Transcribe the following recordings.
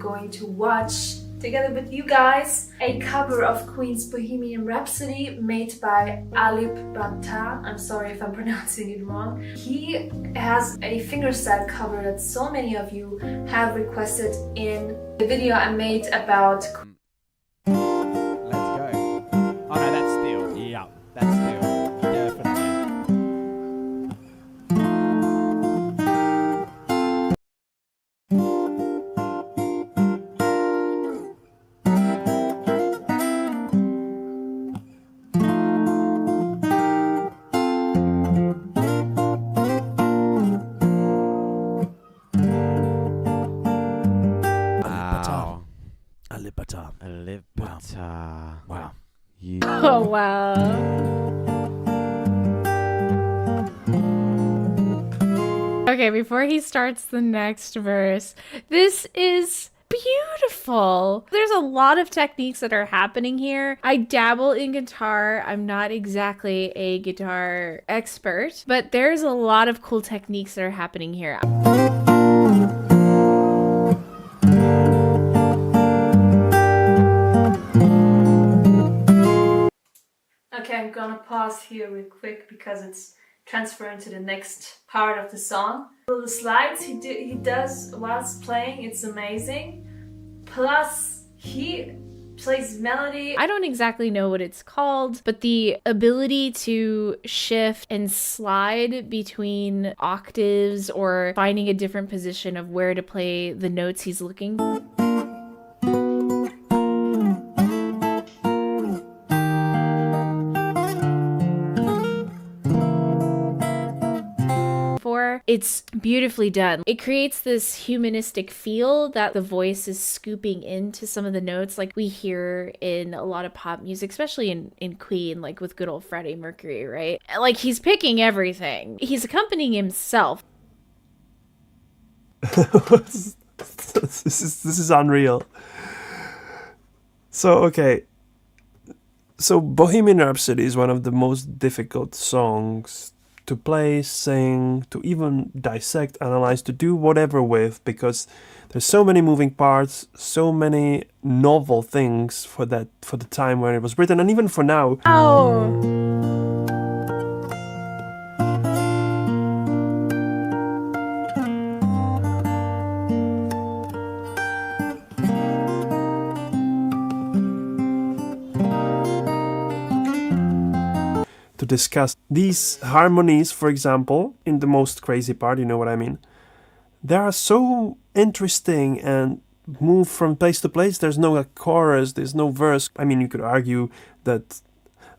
going to watch together with you guys a cover of Queen's Bohemian Rhapsody made by Alip. I'm sorry if I'm pronouncing it wrong. He has a fingerstyle cover that so many of you have requested in the video I made about. Let's go. Oh no, that's steel. Yeah, that's steel. Definitely. Wow. Oh, wow. Okay, before he starts the next verse, this is beautiful. There's a lot of techniques that are happening here. I dabble in guitar. I'm not exactly a guitar expert, but there's a lot of cool techniques that are happening here. Okay, I'm gonna pause here real quick because it's transferring to the next part of the song. The slides he does whilst playing, it's amazing. Plus, he plays melody. I don't exactly know what it's called, but the ability to shift and slide between octaves or finding a different position of where to play the notes he's looking for. It's beautifully done. It creates this humanistic feel that the voice is scooping into some of the notes like we hear in a lot of pop music, especially in Queen, like with good old Freddie Mercury, right? Like he's picking everything. He's accompanying himself. This is unreal. So, okay. So Bohemian Rhapsody is one of the most difficult songs to play, sing, to even dissect, analyze, to do whatever with, because there's so many moving parts, so many novel things for the time when it was written, and even for now. Oh. To discuss these harmonies, for example, in the most crazy part, you know what I mean? They are so interesting and move from place to place. There's no chorus, there's no verse. I mean, you could argue that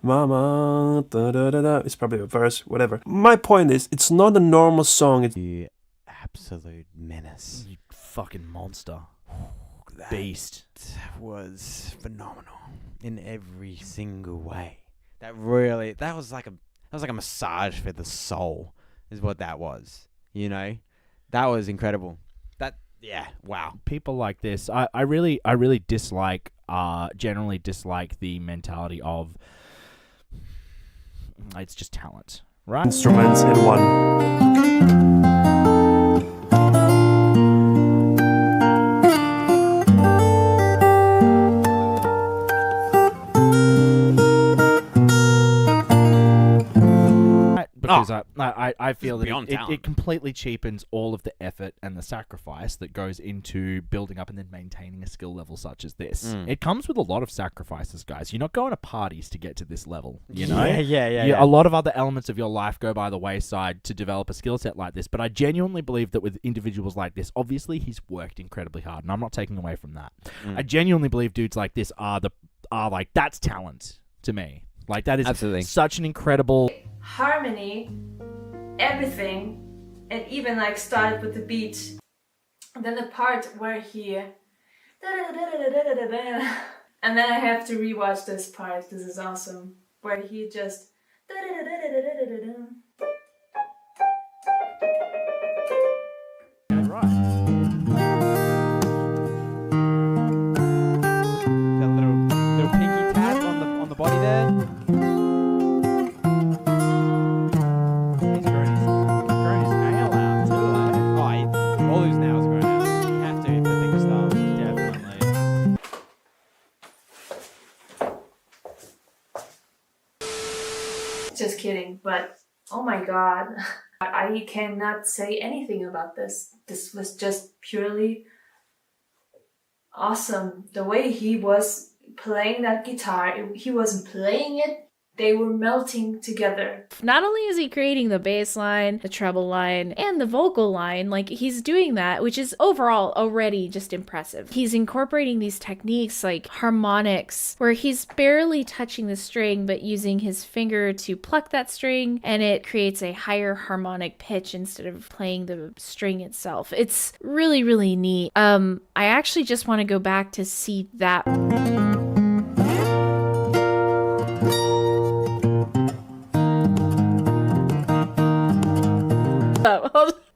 Mama, da da da da, it's probably a verse, whatever. My point is, it's not a normal song. It's You absolute menace. You fucking monster. That Beast. was phenomenal in every single way. That was like a massage for the soul, is what that was. You know, that was incredible. Wow. People like this, I really dislike, generally dislike the mentality of it's just talent, right? instruments in one. Because I feel that beyond it talent. completely cheapens all of the effort and the sacrifice that goes into building up and then maintaining a skill level such as this. It comes with a lot of sacrifices, guys. You're not going to parties to get to this level, you know? Yeah. A lot of other elements of your life go by the wayside to develop a skill set like this, but I genuinely believe that with individuals like this, obviously he's worked incredibly hard, and I'm not taking away from that. I genuinely believe dudes like this are like, that's talent to me. Like, that is Absolutely. such an incredible... Harmony, everything, and even like started with the beat. And then the part where he and then I have to rewatch this part. This is awesome. Where he just Right. That little pinky tap on the body there. He's grown his nail out too, eh? Oh, all his nails are grown out. You have to for fingerstyle. Just kidding, but oh my god. I cannot say anything about this. This was just purely awesome. The way he was playing that guitar, he wasn't playing it, they were melting together. Not only is he creating the bass line, the treble line, and the vocal line, like he's doing that, which is overall already just impressive. He's incorporating these techniques like harmonics, where he's barely touching the string, but using his finger to pluck that string, and it creates a higher harmonic pitch instead of playing the string itself. It's really, really neat. I actually just want to go back to see that.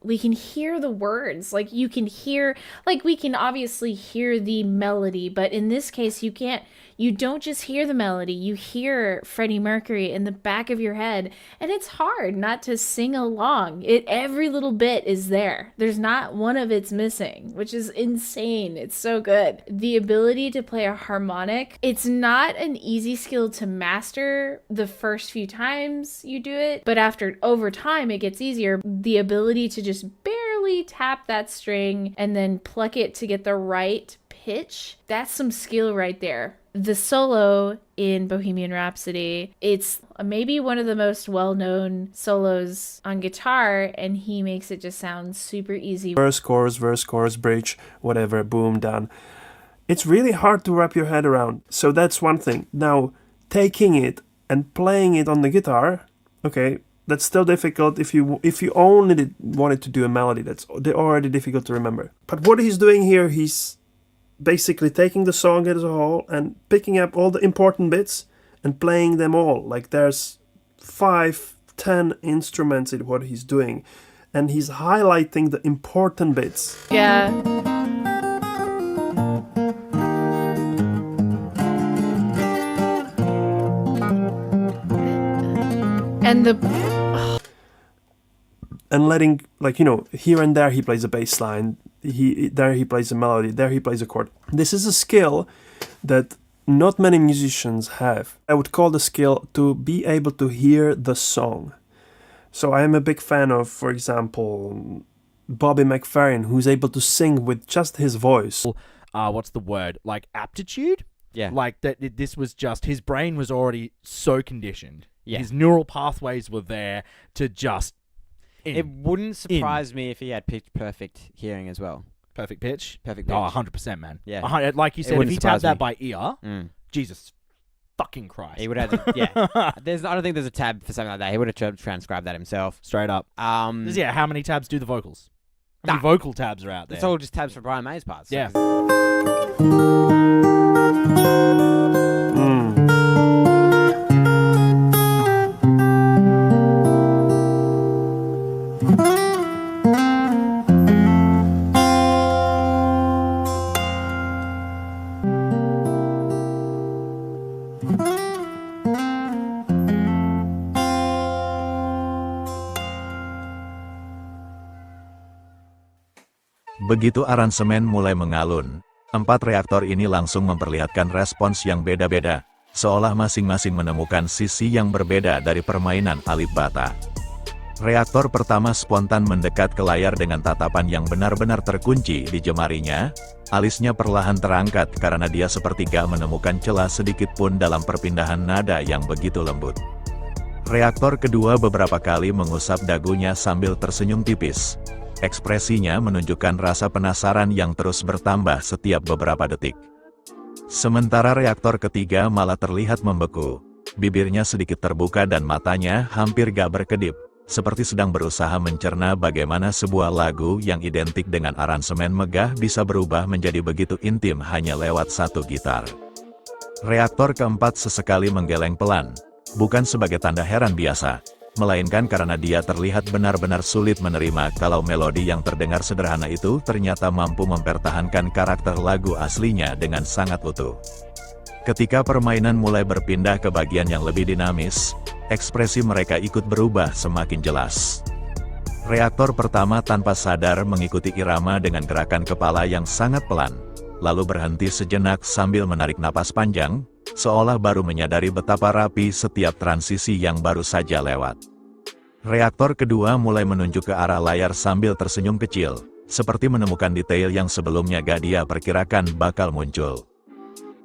We can hear the words, like you can hear, like we can obviously hear the melody, but in this case you don't just hear the melody, you hear Freddie Mercury in the back of your head, and it's hard not to sing along. Every little bit is there. There's not one of it's missing, which is insane. It's so good. The ability to play a harmonic, it's not an easy skill to master the first few times you do it, but over time it gets easier. The ability to just barely tap that string and then pluck it to get the right pitch, that's some skill right there. The solo in Bohemian Rhapsody, it's maybe one of the most well-known solos on guitar, and he makes it just sound super easy. Verse, chorus, bridge, whatever, boom, done. It's really hard to wrap your head around. So that's one thing. Now, taking it and playing it on the guitar, okay, that's still difficult if you only wanted to do a melody. That's already difficult to remember. But what he's doing here, he's basically taking the song as a whole and picking up all the important bits and playing them all. Like there's 5-10 instruments in what he's doing, and he's highlighting the important bits. Yeah. And letting, like, you know, here and there he plays a bass line, there he plays a melody, there he plays a chord. This is a skill that not many musicians have. I would call the skill to be able to hear the song. So I am a big fan of, for example, Bobby McFerrin, who's able to sing with just his voice. What's the word? Like aptitude? Yeah. Like that. This was just, his brain was already so conditioned. Yeah. His neural pathways were there to just. It wouldn't surprise me if he had pitch perfect hearing as well. Perfect pitch? Perfect pitch. Oh, 100%, man. Yeah. Like you said, if he tapped that by ear, Jesus fucking Christ. He would have, yeah. I don't think there's a tab for something like that. He would have transcribed that himself. Straight up. Yeah, how many tabs do the vocals? How many vocal tabs are out there? It's all just tabs for Brian May's parts. Yeah. Begitu aransemen mulai mengalun, 4 reaktor ini langsung memperlihatkan respons yang beda-beda, seolah masing-masing menemukan sisi yang berbeda dari permainan Alip Bata. Reaktor pertama spontan mendekat ke layar dengan tatapan yang benar-benar terkunci di jemarinya, alisnya perlahan terangkat karena dia seperti gak menemukan celah sedikit pun dalam perpindahan nada yang begitu lembut. Reaktor kedua beberapa kali mengusap dagunya sambil tersenyum tipis. Ekspresinya menunjukkan rasa penasaran yang terus bertambah setiap beberapa detik. Sementara reaktor ketiga malah terlihat membeku. Bibirnya sedikit terbuka dan matanya hampir gak berkedip, seperti sedang berusaha mencerna bagaimana sebuah lagu yang identik dengan aransemen megah bisa berubah menjadi begitu intim hanya lewat satu gitar. Reaktor keempat sesekali menggeleng pelan, bukan sebagai tanda heran biasa, melainkan karena dia terlihat benar-benar sulit menerima kalau melodi yang terdengar sederhana itu ternyata mampu mempertahankan karakter lagu aslinya dengan sangat utuh. Ketika permainan mulai berpindah ke bagian yang lebih dinamis, ekspresi mereka ikut berubah semakin jelas. Reaktor pertama tanpa sadar mengikuti irama dengan gerakan kepala yang sangat pelan, lalu berhenti sejenak sambil menarik napas panjang, seolah baru menyadari betapa rapi setiap transisi yang baru saja lewat. Reaktor kedua mulai menunjuk ke arah layar sambil tersenyum kecil, seperti menemukan detail yang sebelumnya gak dia perkirakan bakal muncul.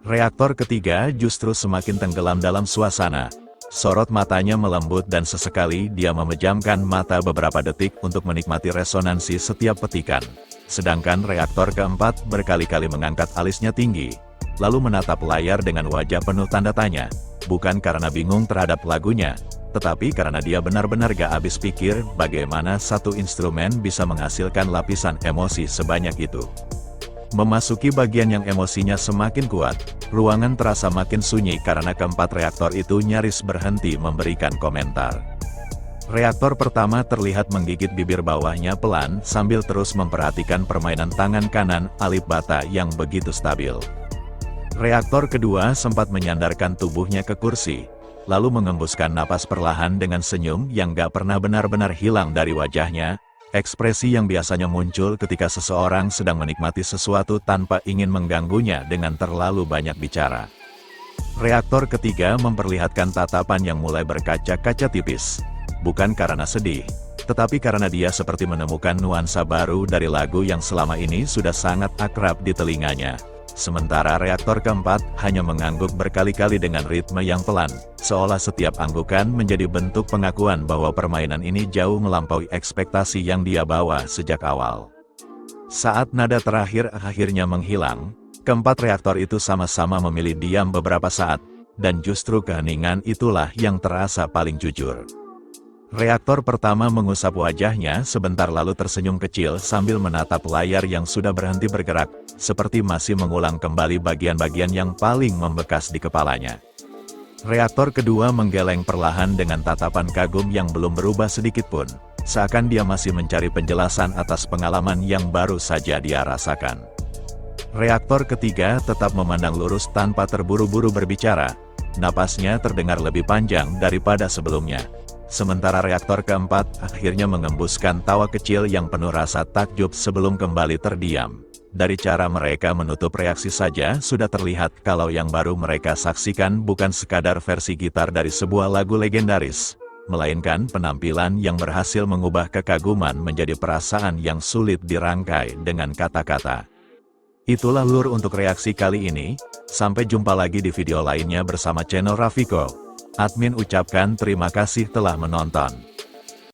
Reaktor ketiga justru semakin tenggelam dalam suasana. Sorot matanya melembut dan sesekali dia memejamkan mata beberapa detik untuk menikmati resonansi setiap petikan. Sedangkan reaktor keempat berkali-kali mengangkat alisnya tinggi, lalu menatap layar dengan wajah penuh tanda tanya. Bukan karena bingung terhadap lagunya, tetapi karena dia benar-benar gak habis pikir bagaimana satu instrumen bisa menghasilkan lapisan emosi sebanyak itu. Memasuki bagian yang emosinya semakin kuat, ruangan terasa makin sunyi karena keempat reaktor itu nyaris berhenti memberikan komentar. Reaktor pertama terlihat menggigit bibir bawahnya pelan sambil terus memperhatikan permainan tangan kanan Alip Bata yang begitu stabil. Reaktor kedua sempat menyandarkan tubuhnya ke kursi, lalu mengembuskan napas perlahan dengan senyum yang gak pernah benar-benar hilang dari wajahnya. Ekspresi yang biasanya muncul ketika seseorang sedang menikmati sesuatu tanpa ingin mengganggunya dengan terlalu banyak bicara. Reaktor ketiga memperlihatkan tatapan yang mulai berkaca-kaca tipis. Bukan karena sedih, tetapi karena dia seperti menemukan nuansa baru dari lagu yang selama ini sudah sangat akrab di telinganya. Sementara reaktor keempat hanya mengangguk berkali-kali dengan ritme yang pelan, seolah setiap anggukan menjadi bentuk pengakuan bahwa permainan ini jauh melampaui ekspektasi yang dia bawa sejak awal. Saat nada terakhir akhirnya menghilang, keempat reaktor itu sama-sama memilih diam beberapa saat, dan justru keheningan itulah yang terasa paling jujur. Reaktor pertama mengusap wajahnya sebentar lalu tersenyum kecil sambil menatap layar yang sudah berhenti bergerak, seperti masih mengulang kembali bagian-bagian yang paling membekas di kepalanya. Reaktor kedua menggeleng perlahan dengan tatapan kagum yang belum berubah sedikitpun, seakan dia masih mencari penjelasan atas pengalaman yang baru saja dia rasakan. Reaktor ketiga tetap memandang lurus tanpa terburu-buru berbicara, napasnya terdengar lebih panjang daripada sebelumnya. Sementara reaktor keempat akhirnya mengembuskan tawa kecil yang penuh rasa takjub sebelum kembali terdiam. Dari cara mereka menutup reaksi saja sudah terlihat kalau yang baru mereka saksikan bukan sekadar versi gitar dari sebuah lagu legendaris, melainkan penampilan yang berhasil mengubah kekaguman menjadi perasaan yang sulit dirangkai dengan kata-kata. Itulah lur untuk reaksi kali ini, sampai jumpa lagi di video lainnya bersama channel Rafiko. Admin ucapkan terima kasih telah menonton.